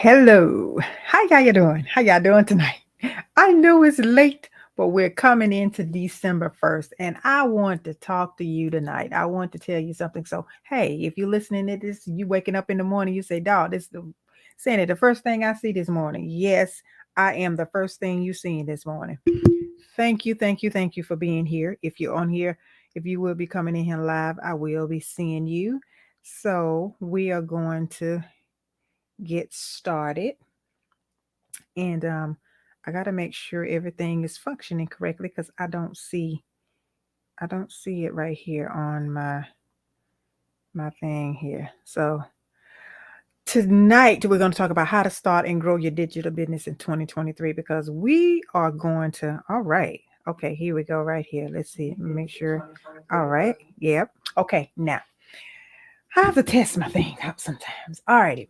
Hello. How y'all doing? How y'all doing tonight? I know it's late, but we're coming into December 1st, and I want to talk to you tonight. I want to tell you something. So, hey, if you're listening to this, you waking up in the morning, you say, dog, this is the saying it the first thing I see this morning. Yes, I am the first thing you seen this morning. Thank you, thank you, thank you for being here. If you're on here, if you will be coming in here live, I will be seeing you. So we are going to get started. And I got to make sure everything is functioning correctly because I don't see it right here on my thing here. So tonight we're going to talk about how to start and grow your digital business in 2023 because we are going to. All right. Okay, here we go right here. Let's see. Make sure. All right. Yep. Okay, now I have to test my thing out sometimes. All righty.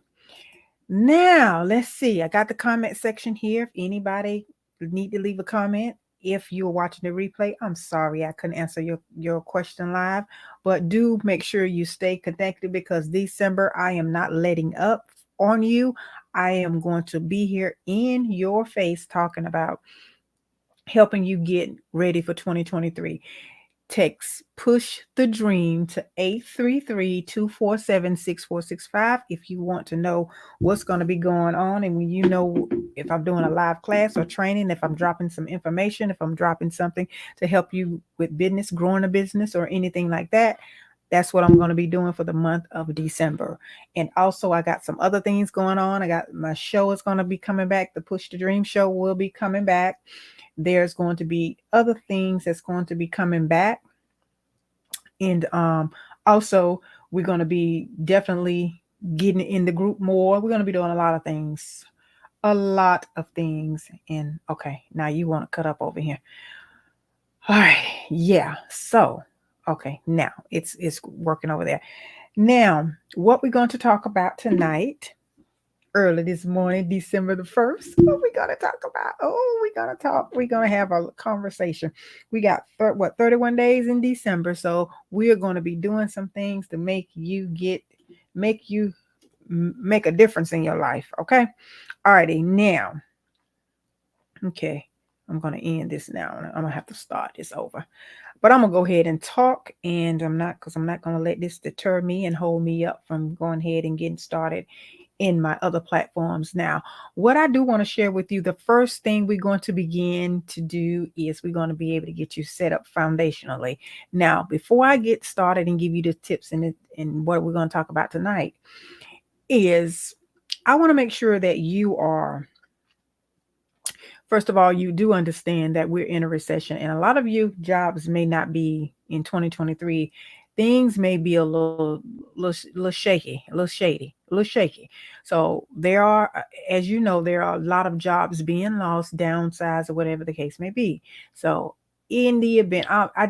Now, let's see. I got the comment section here. If anybody need to leave a comment, if you're watching the replay, I'm sorry I couldn't answer your question live, but do make sure you stay connected because December, I am not letting up on you. I am going to be here in your face talking about helping you get ready for 2023. Text push the dream to 833-247-6465 if you want to know what's going to be going on and when you know if I'm doing a live class or training, if I'm dropping some information, if I'm dropping something to help you with business, growing a business or anything like that. That's what I'm going to be doing for the month of December. And also I got some other things going on. I got my show is going to be coming back. The Push the Dream show will be coming back. There's going to be other things that's going to be coming back. And also, we're going to be definitely getting in the group more. We're going to be doing a lot of things. A lot of things. And okay, now you want to cut up over here. All right. Yeah. So, okay, now it's working over there. Now, what we're going to talk about tonight early this morning, December the 1st. What we gonna talk about? Oh, we gonna talk. We're gonna have a conversation. We got 31 days in December, so we are gonna be doing some things to make you make a difference in your life. Okay. Alrighty, now. Okay, I'm gonna end this now. I'm gonna have to start this over. But I'm gonna go ahead and talk, and I'm not gonna let this deter me and hold me up from going ahead and getting started in my other platforms. Now, what I do want to share with you, the first thing we're going to begin to do is we're going to be able to get you set up foundationally. Now, before I get started and give you the tips and what we're going to talk about tonight, is I want to make sure that you are, first of all, you do understand that we're in a recession, and a lot of you jobs may not be in 2023. Things may be a little shaky, a little shady, a little shaky. So there are, as you know, there are a lot of jobs being lost, downsized, or whatever the case may be. So in the event, I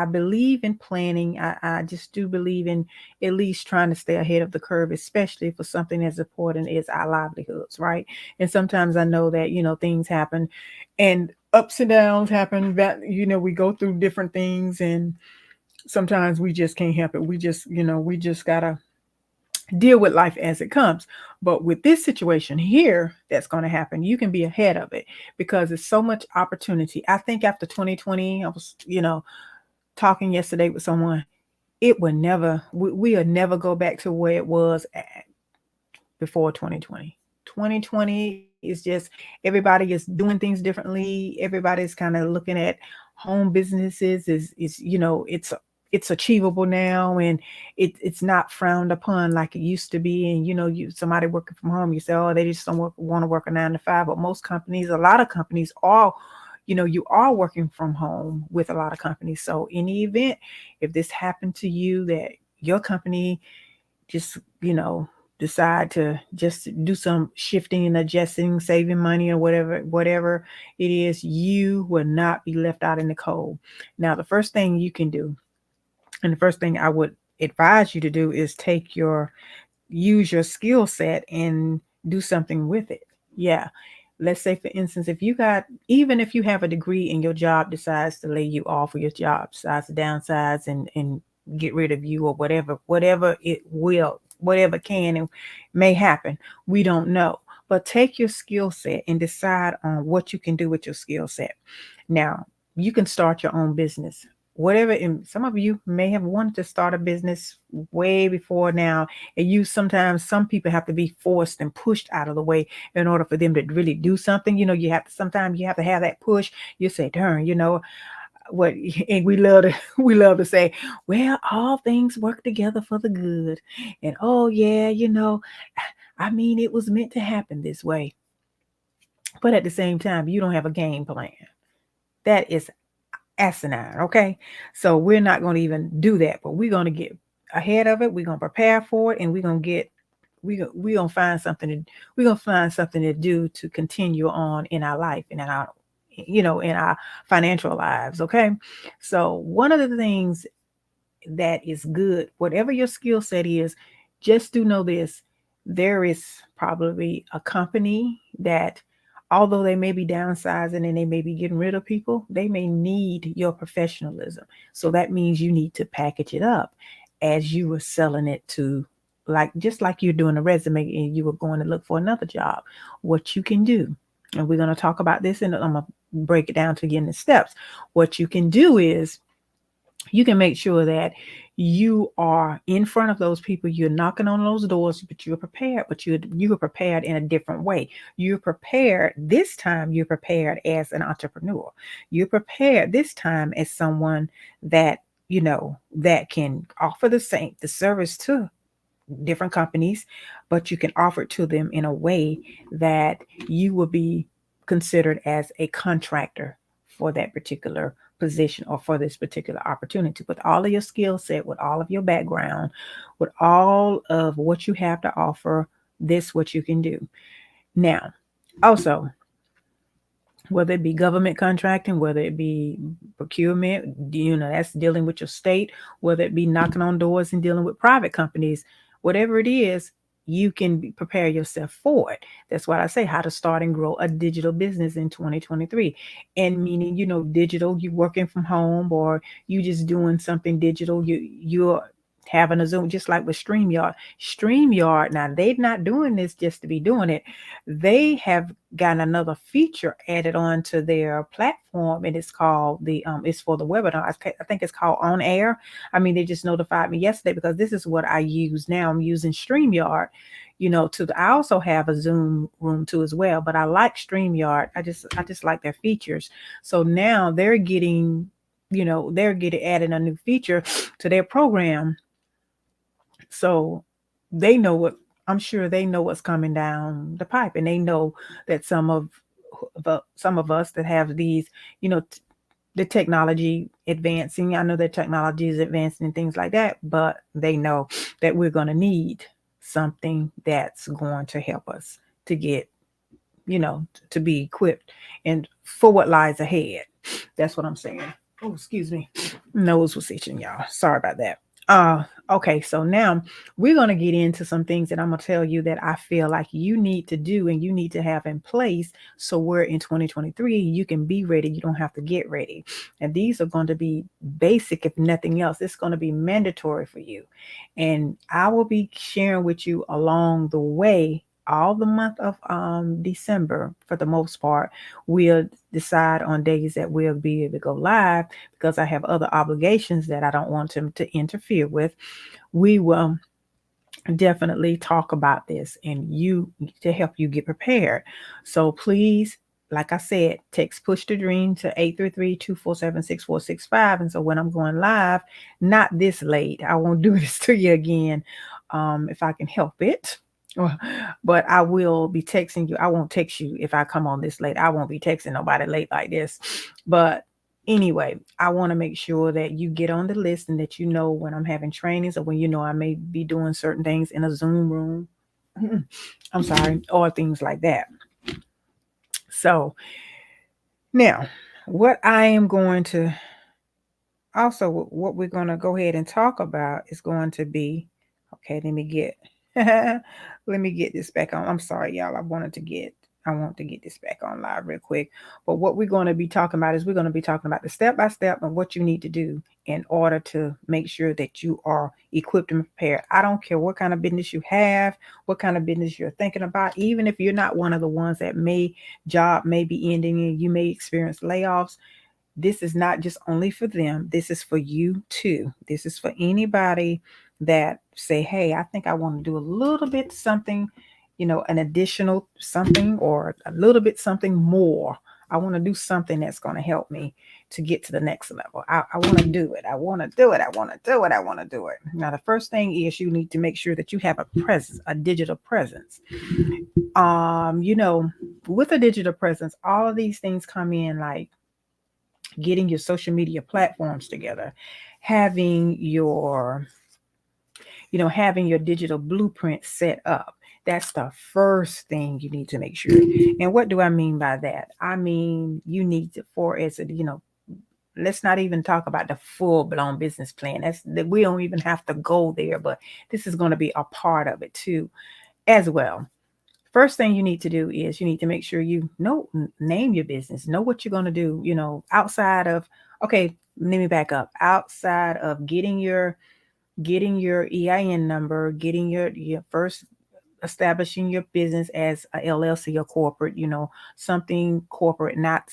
believe in planning. I just do believe in at least trying to stay ahead of the curve, especially for something as important as our livelihoods, right? And sometimes I know that, things happen and ups and downs happen, that, we go through different things, and sometimes we just can't help it. We just gotta deal with life as it comes. But with this situation here that's going to happen, you can be ahead of it because there's so much opportunity. I think after 2020, I was, talking yesterday with someone, it would never, we'll never go back to where it was at before 2020. 2020 is just everybody is doing things differently. Everybody's kind of looking at home businesses is it's achievable now, and it's not frowned upon like it used to be. And you somebody working from home, you say, oh, they just don't want to work a 9 to 5. But most companies, a lot of companies are, you are working from home with a lot of companies. So in the event, if this happened to you, that your company just decide to just do some shifting and adjusting, saving money or whatever it is, you will not be left out in the cold. Now, the first thing you can do, and the first thing I would advise you to do, is use your skill set and do something with it. Yeah. Let's say, for instance, even if you have a degree and your job decides to lay you off, or your job decides to downsize and get rid of you, or whatever it will, whatever can and may happen. We don't know. But take your skill set and decide on what you can do with your skill set. Now, you can start your own business. Whatever, and some of you may have wanted to start a business way before now. And you sometimes, some people have to be forced and pushed out of the way in order for them to really do something. You have to, sometimes you have to have that push. You say, darn, what, and we love to we love to say, well, all things work together for the good. And oh yeah, I mean, it was meant to happen this way. But at the same time, you don't have a game plan. That is asinine. Okay. So we're not going to even do that, but we're going to get ahead of it. We're going to prepare for it, and we're going to find something to do to continue on in our life and in our financial lives. Okay. So one of the things that is good, whatever your skill set is, just do know this: there is probably a company that, although they may be downsizing and they may be getting rid of people, they may need your professionalism. So that means you need to package it up as you were selling it to, like, just like you're doing a resume and you were going to look for another job, what you can do. And we're going to talk about this, and I'm going to break it down to you in the steps. What you can do is you can make sure that you are in front of those people. You're knocking on those doors, but you're prepared. But you're prepared in a different way. You're prepared this time. You're prepared as an entrepreneur. You're prepared this time as someone that that can offer the service to different companies, but you can offer it to them in a way that you will be considered as a contractor for that particular position or for this particular opportunity, with all of your skill set, with all of your background, with all of what you have to offer. This what you can do. Now, also, whether it be government contracting, whether it be procurement, that's dealing with your state, whether it be knocking on doors and dealing with private companies, whatever it is, you can prepare yourself for it. That's why I say how to start and grow a digital business in 2023. And meaning, digital, you working from home, or you just doing something digital, you're having a Zoom, just like with StreamYard. StreamYard, now they're not doing this just to be doing it. They have gotten another feature added on to their platform, and it's called it's for the webinar. I think it's called On Air. I mean, they just notified me yesterday, because this is what I use now. I'm using StreamYard, I also have a Zoom room too as well, but I like StreamYard. I just like their features. So now they're getting adding a new feature to their program. So they know what I'm sure they know what's coming down the pipe, and they know that some of us that have these, the technology advancing. I know that technology is advancing and things like that, but they know that we're going to need something that's going to help us to get, to be equipped and for what lies ahead. That's what I'm saying. Oh, excuse me. Nose was itching, y'all. Sorry about that. Okay, so now we're going to get into some things that I'm going to tell you that I feel like you need to do and you need to have in place, so we're in 2023, you can be ready. You don't have to get ready. And these are going to be basic, if nothing else. It's going to be mandatory for you. And I will be sharing with you along the way all the month of December. For the most part, we'll decide on days that we'll be able to go live, because I have other obligations that I don't want them to interfere with. We will definitely talk about this and to help you get prepared. So please, like I said, text Push to Dream to 833-247-6465. And so when I'm going live, not this late, I won't do this to you again, if I can help it. But I will be texting you. I won't text you if I come on this late. I won't be texting nobody late like this. But anyway, I want to make sure that you get on the list, and that when I'm having trainings, or when I may be doing certain things in a Zoom room. I'm sorry, or things like that. So now, what we're going to go ahead and talk about is going to be, okay, let me get let me get this back on. I'm sorry, y'all. I wanted to get I want to get this back on live real quick. But what we're going to be talking about is we're going to be talking about the step by step and what you need to do in order to make sure that you are equipped and prepared. I don't care what kind of business you have, what kind of business you're thinking about, even if you're not one of the ones that job may be ending and you may experience layoffs. This is not just only for them. This is for you too. This is for anybody that say, hey, I think I want to do a little bit something, an additional something or a little bit something more. I want to do something that's going to help me to get to the next level. I want to do it. I want to do it. I want to do it. I want to do it. Now, the first thing is you need to make sure that you have a presence, a digital presence. With a digital presence, all of these things come in like getting your social media platforms together, having your having your digital blueprint set up. That's the first thing you need to make sure. And what do I mean by that? I mean, you need to, for as a, let's not even talk about the full blown business plan. We don't even have to go there, but this is going to be a part of it too, as well. First thing you need to do is you need to make sure name your business, know what you're going to do, outside of, okay, let me back up. Outside of getting your EIN number, getting your first establishing your business as a LLC or corporate, something corporate, not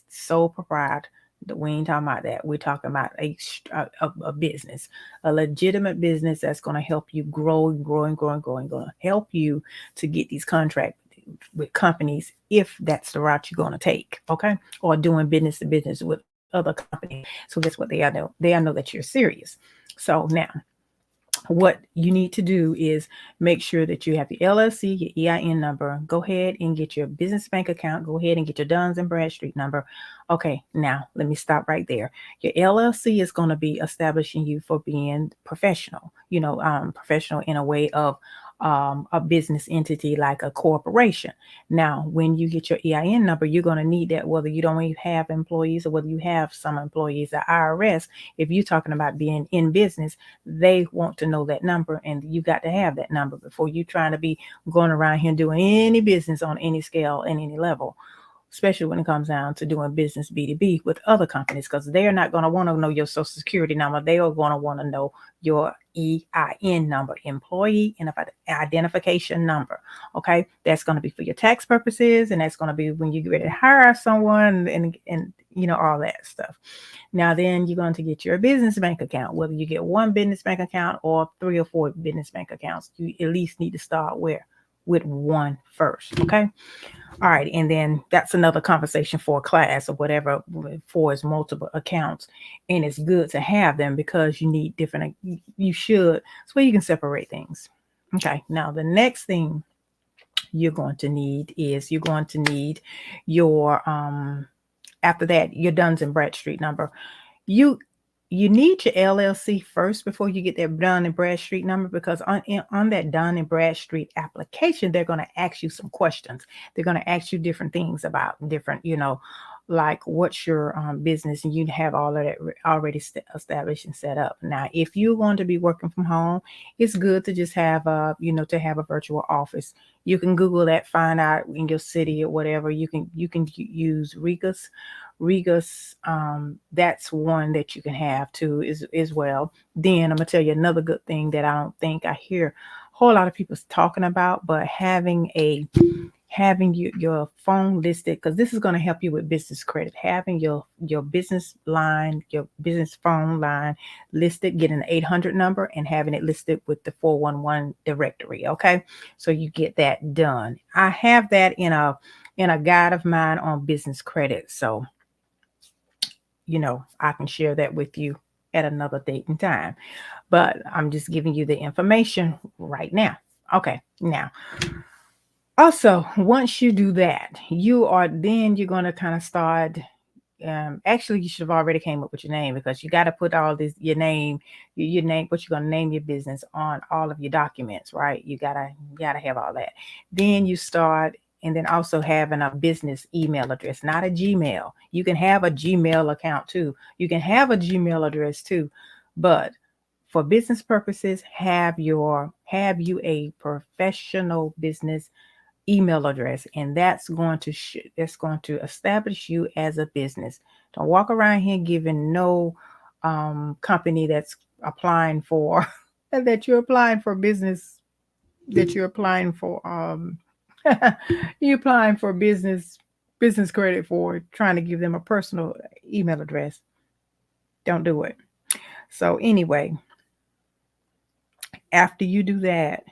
sole proprietor. We ain't talking about that. We're talking about a business, a legitimate business that's going to help you grow and going to help you to get these contracts with companies if that's the route you're going to take, okay? Or doing business to business with other companies. So that's what they know. They know that you're serious. So now, what you need to do is make sure that you have the LLC, your EIN number. Go ahead and get your business bank account. Go ahead and get your Duns and Bradstreet number. Okay, now let me stop right there. Your LLC is going to be establishing you for being professional, professional in a way of a business entity like a corporation. Now, when you get your EIN number, you're going to need that whether you don't even have employees or whether you have some employees. The IRS, if you're talking about being in business, they want to know that number, and you got to have that number before you trying to be going around here doing any business on any scale and any level, especially when it comes down to doing business B2B with other companies, because they're not going to want to know your social security number. They are going to want to know your EIN number, employee identification number. Okay. That's going to be for your tax purposes. And that's going to be when you get ready to hire someone and all that stuff. Now, then you're going to get your business bank account, whether you get one business bank account or 3 or 4 business bank accounts. You at least need to start with one first. Okay. All right. And then that's another conversation for a class or whatever for its multiple accounts. And it's good to have them because you need different, you should, so you can separate things. Okay. Now, the next thing you're going to need is your, after that, your Duns and Bradstreet number. You need your LLC first before you get that Dun and Bradstreet number, because on that Dun and Bradstreet application, they're going to ask you some questions. They're going to ask you different things about different, like what's your business, and you have all of that already established and set up. Now, if you're going to be working from home, it's good to just have a virtual office. You can Google that, find out in your city or whatever. You can use Regus. That's one that you can have too as well. Then I'm gonna tell you another good thing that I don't think I hear a whole lot of people talking about, but having your phone listed, because this is going to help you with business credit. Having your business line, your business phone line listed, getting an 800 number and having it listed with the 411 directory. Okay, so you get that done. I have that in a guide of mine on business credit, so I can share that with you at another date and time, but I'm just giving you the information right now. Okay, now also, once you do that, you're going to kind of start. Actually, you should have already came up with your name, because you got to put all this, your name, what you're going to name your business on all of your documents, right? You gotta have all that. Then you start, and then also having a business email address, not a Gmail. You can have a Gmail account too. You can have a Gmail address too, but for business purposes, have you a professional business email address, and that's going to establish you as a business. Don't walk around here giving no company that's applying for that you're applying for business, that you're applying for you're applying for business credit for, trying to give them a personal email address. Don't do it. So anyway, after you do that,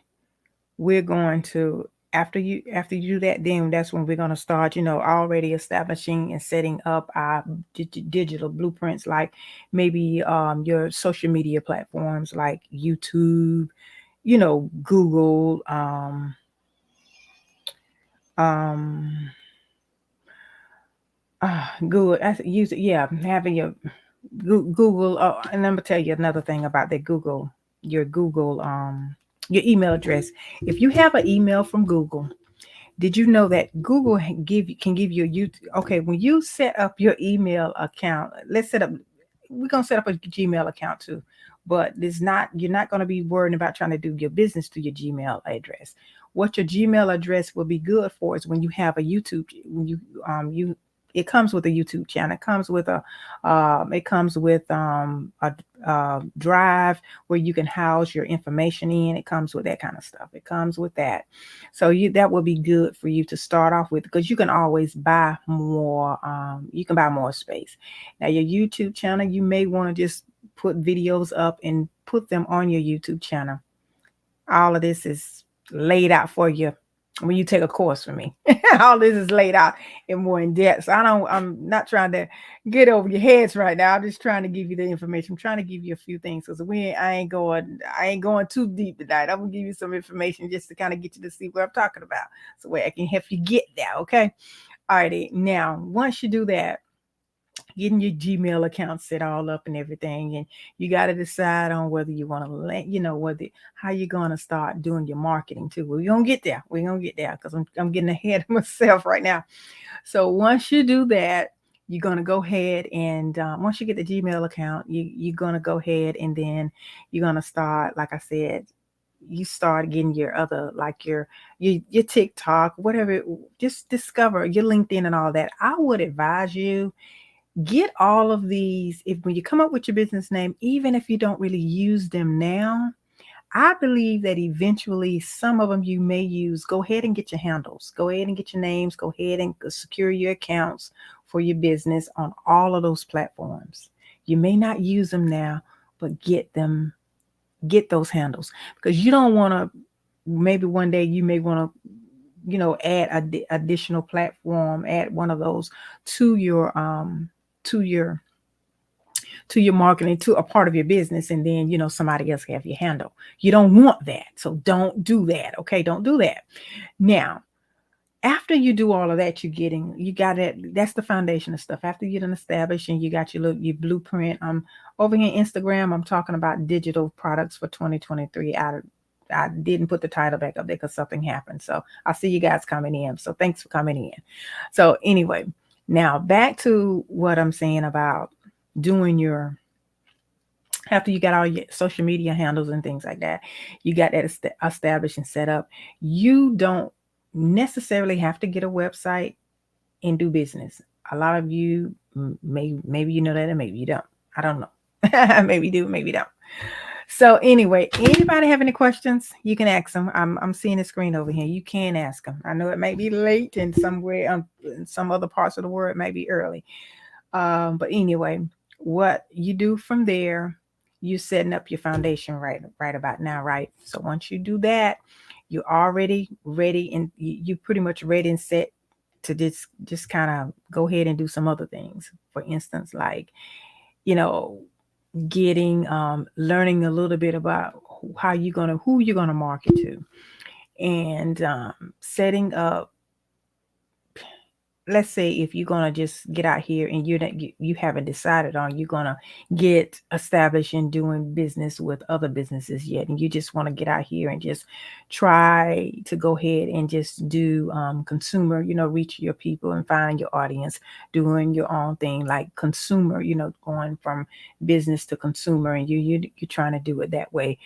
we're going to after you do that, then that's when we're going to start, already establishing and setting up our digital blueprints, like maybe your social media platforms like YouTube, Google, um Google. Use it. Yeah, having your Google. Oh, and I'm gonna tell you another thing about the Google. Your Google, your email address. If you have an email from Google, did you know that Google can give you a okay, when you set up your email account, we're gonna set up a Gmail account too. But you're not gonna be worrying about trying to do your business to your Gmail address. What your Gmail address will be good for is when you have a YouTube, when you it comes with a YouTube channel. It comes with a drive where you can house your information in. It comes with that kind of stuff. It comes with that. So that will be good for you to start off with, because you can always buy more. You can buy more space. Now your YouTube channel, you may want to just put videos up and put them on your YouTube channel. All of this is laid out for you when you take a course from me. All this is laid out in more in depth. So I'm not trying to get over your heads right now. I'm just trying to give you the information. I'm trying to give you a few things, because I ain't going too deep tonight. I'm gonna give you some information just to kind of get you to see what I'm talking about, so where I can help you get there. Okay. All righty. Now, once you do that, getting your Gmail account set all up and everything, and you got to decide on whether you want to how you're going to start doing your marketing too. We're gonna get there. Because I'm getting ahead of myself right now. So once you do that, you're going to go ahead and once you get the Gmail account, you're going to go ahead, and then you're going to start, like I said, you start getting your other, like your TikTok, whatever. Just discover your LinkedIn and all that. I would advise you get all of these. If when you come up with your business name, even if you don't really use them now, I believe that eventually some of them you may use. Go ahead and get your handles. Go ahead and get your names. Go ahead and secure your accounts for your business on all of those platforms. You may not use them now, but get those handles, because you don't want to, maybe one day you may want to, add additional platform, add one of those to your to your marketing, to a part of your business, and then somebody else have your handle. You don't want that, so don't do that. Okay, don't do that. Now, after you do all of that, you got it. That's the foundation of stuff. After you done established and you got your blueprint. Over here on Instagram, I'm talking about digital products for 2023. I didn't put the title back up there because something happened. So I see you guys coming in. So thanks for coming in. So anyway, now back to what I'm saying about doing after you got all your social media handles and things like that, you got that established and set up. You don't necessarily have to get a website and do business. A lot of you maybe you know that, and maybe you don't. I don't know. Maybe you do, maybe you don't. So anyway, anybody have any questions? You can ask them. I'm seeing the screen over here. You can ask them. I know it may be late, and somewhere in some other parts of the world it may be early. But anyway, what you do from there, you're setting up your foundation right about now, right? So once you do that, you're already ready, and you pretty much ready and set to just kind of go ahead and do some other things. For instance, like, getting learning a little bit about who you're gonna market to, and setting up. Let's say if you're gonna just get out here and you haven't decided on you're gonna get established in doing business with other businesses yet, and you just want to get out here and just try to go ahead and just do consumer, reach your people and find your audience, doing your own thing like consumer, going from business to consumer, and you're trying to do it that way.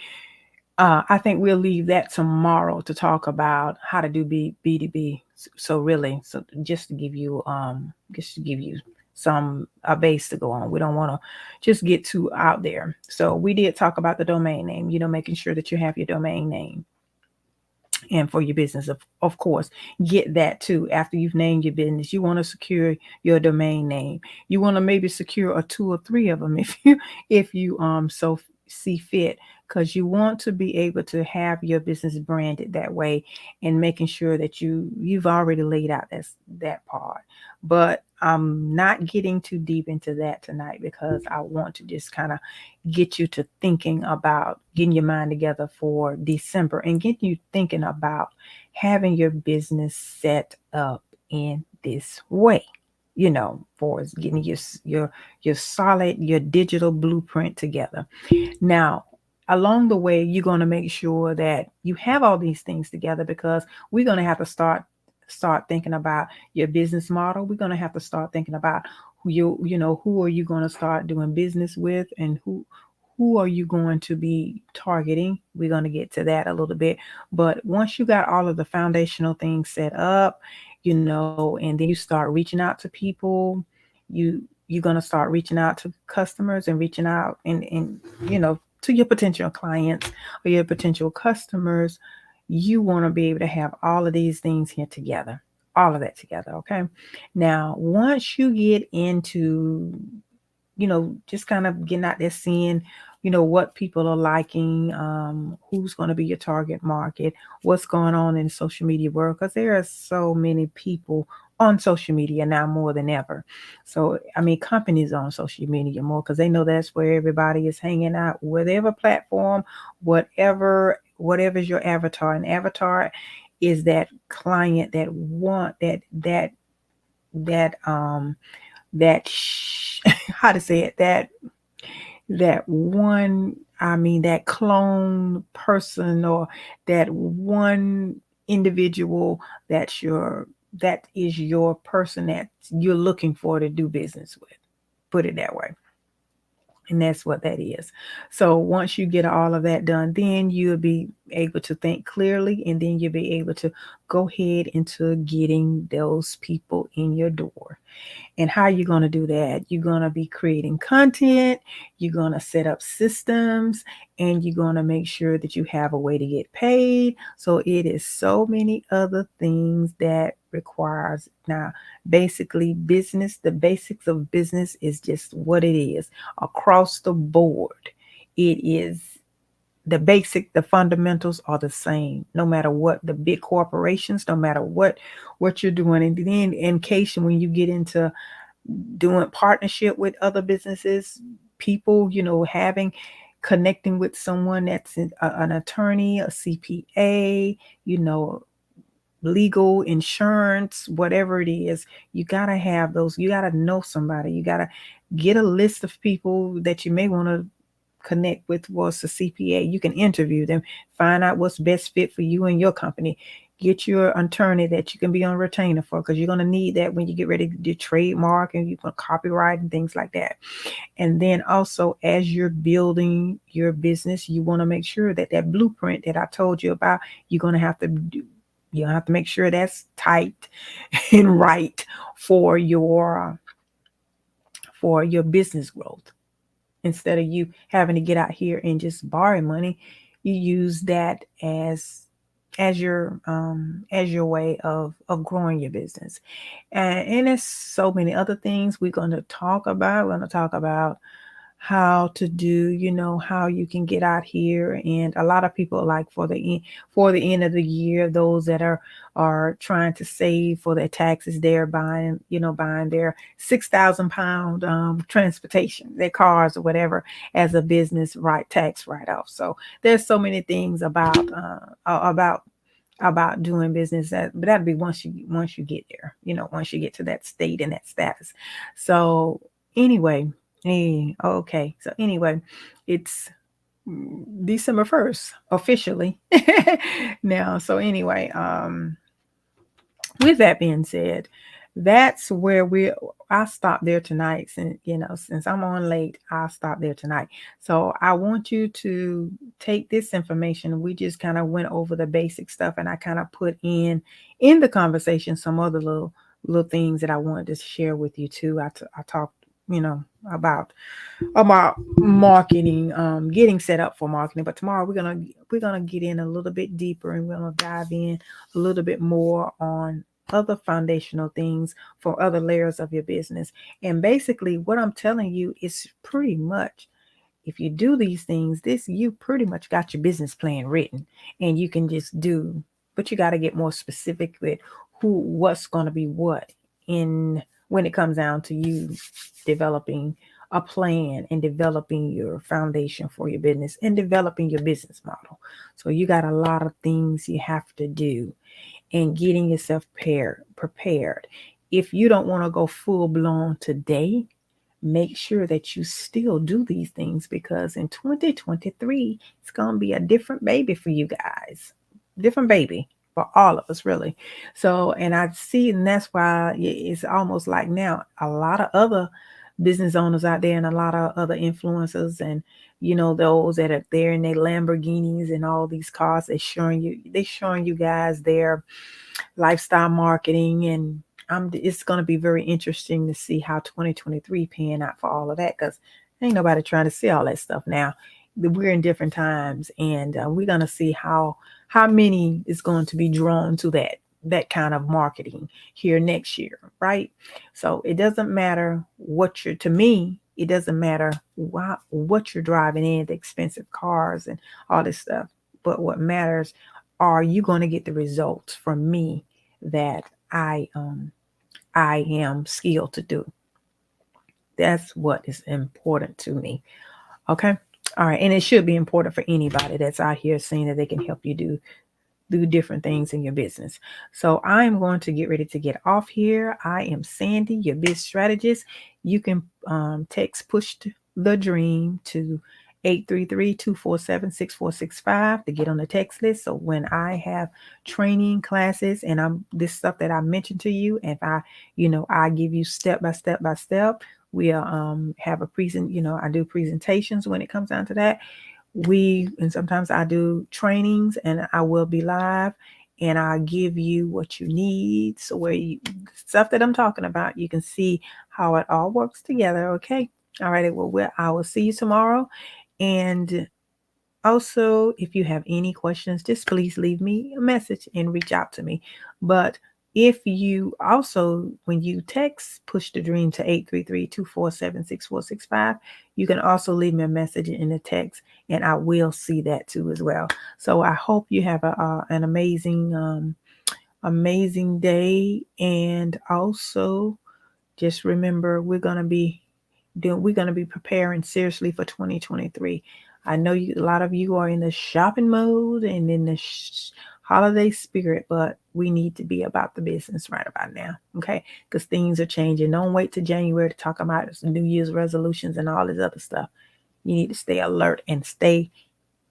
I think we'll leave that tomorrow to talk about how to do B2B. So really, so just to give you some a base to go on. We don't want to just get too out there. So we did talk about the domain name, making sure that you have your domain name. And for your business, of course, get that too. After you've named your business, you want to secure your domain name. You want to maybe secure a two or three of them if you so see fit, because you want to be able to have your business branded that way, and making sure that you've already laid out that part. But I'm not getting too deep into that tonight, because I want to just kind of get you to thinking about getting your mind together for December, and get you thinking about having your business set up in this way. For getting your solid, your digital blueprint together. Now, along the way, you're going to make sure that you have all these things together, because we're going to have to start thinking about your business model. We're going to have to start thinking about who are you going to start doing business with, and who are you going to be targeting. We're going to get to that a little bit. But once you got all of the foundational things set up, and then you start reaching out to people, you're going to start reaching out to customers, and reaching out and to your potential clients or your potential customers. You want to be able to have all of these things here together, all of that together. Okay. Now, once you get into, just kind of getting out there, seeing, what people are liking, who's going to be your target market, what's going on in the social media world, because there are so many people on social media now more than ever. So, I mean, companies on social media more, because they know that's where everybody is hanging out, whatever platform, whatever's your avatar. An avatar is that client that want that how to say it, that one, I mean, that clone person, or that one individual, that is your person that you're looking for to do business with. Put it that way. And that's what that is. So once you get all of that done, then you'll be able to think clearly, and then you'll be able to go ahead into getting those people in your door. And how you're going to do that? You're going to be creating content, you're going to set up systems, and you're going to make sure that you have a way to get paid. So it is so many other things that requires. Now, basically, the basics of business is just what it is across the board. It is the fundamentals are the same, no matter what. The big corporations, no matter what you're doing. And then, in case when you get into doing partnership with other businesses, people, connecting with someone that's an attorney, a CPA, you know, legal, insurance, whatever it is, you got to have those. You got to know somebody. You got to get a list of people that you may want to connect with. Was a CPA. You can interview them, find out what's best fit for you and your company. Get your attorney that you can be on retainer for, because you're going to need that when you get ready to do trademark and you can copyright and things like that. And then also, as you're building your business, you want to make sure that that blueprint that I told you about, you're going to have to do. You have to make sure that's tight and right for your business growth. Instead of you having to get out here and just borrow money, you use that as your way of growing your business. And there's so many other things we're going to talk about. We're going to talk about how to do, how you can get out here. And a lot of people, like for the end of the year, those that are trying to save for their taxes, they're buying their 6,000 pound transportation, their cars or whatever, as a business tax write-off. So there's so many things about doing business, but that'll be once you get there, once you get to that state and that status. So anyway, okay. So anyway, it's December 1st officially now. So anyway, with that being said, that's where I'll stop there tonight. Since I'm on late, I'll stop there tonight. So I want you to take this information. We just kind of went over the basic stuff, and I kind of put in the conversation some other little things that I wanted to share with you too. I talked, about marketing, getting set up for marketing. But tomorrow we're gonna get in a little bit deeper, and we're gonna dive in a little bit more on other foundational things for other layers of your business. And basically, what I'm telling you is pretty much, if you do these things, you pretty much got your business plan written, and you can just do. But you got to get more specific with what's going to be what in when it comes down to you developing a plan and developing your foundation for your business and developing your business model. So you got a lot of things you have to do, and getting yourself prepared. If you don't want to go full blown today, make sure that you still do these things, because in 2023 it's going to be a different baby for you guys. Different baby for all of us, really. So, and I see, and that's why it's almost like now a lot of other business owners out there and a lot of other influencers, and those that are there in their Lamborghinis and all these cars, they're showing you guys their lifestyle marketing. And it's going to be very interesting to see how 2023 pan out for all of that, because ain't nobody trying to see all that stuff now. We're in different times, and we're going to see how many is going to be drawn to that kind of marketing here next year, right? So it doesn't matter to me, it doesn't matter what you're driving in, the expensive cars and all this stuff. But what matters, are you going to get the results from me that I am skilled to do? That's what is important to me. Okay. All right. And it should be important for anybody that's out here saying that they can help you do different things in your business. So I am going to get ready to get off here. I am Sandy, your biz strategist. You can text push the dream to 833-247-6465 to get on the text list. So when I have training classes and this stuff that I mentioned to you, and if I give you step by step by step, we'll have I do presentations when it comes down to that. And sometimes I do trainings, and I will be live, and I'll give you what you need. So the stuff that I'm talking about, you can see how it all works together. Okay. All right. Well, I will see you tomorrow. And also, if you have any questions, just please leave me a message and reach out to me. But if you also, when you text Push the Dream to 833-247-6465, you can also leave me a message in the text, and I will see that too as well. So I hope you have an amazing day. And also, just remember, we're going to be preparing seriously for 2023. I know a lot of you are in the shopping mode and in the holiday spirit, but we need to be about the business right about now, okay? Because things are changing. Don't wait till January to talk about New Year's resolutions and all this other stuff. You need to stay alert and stay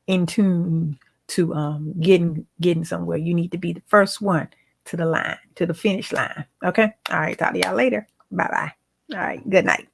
in tune to getting somewhere. You need to be the first one to the finish line, okay? All right, talk to y'all later. Bye-bye. All right, good night.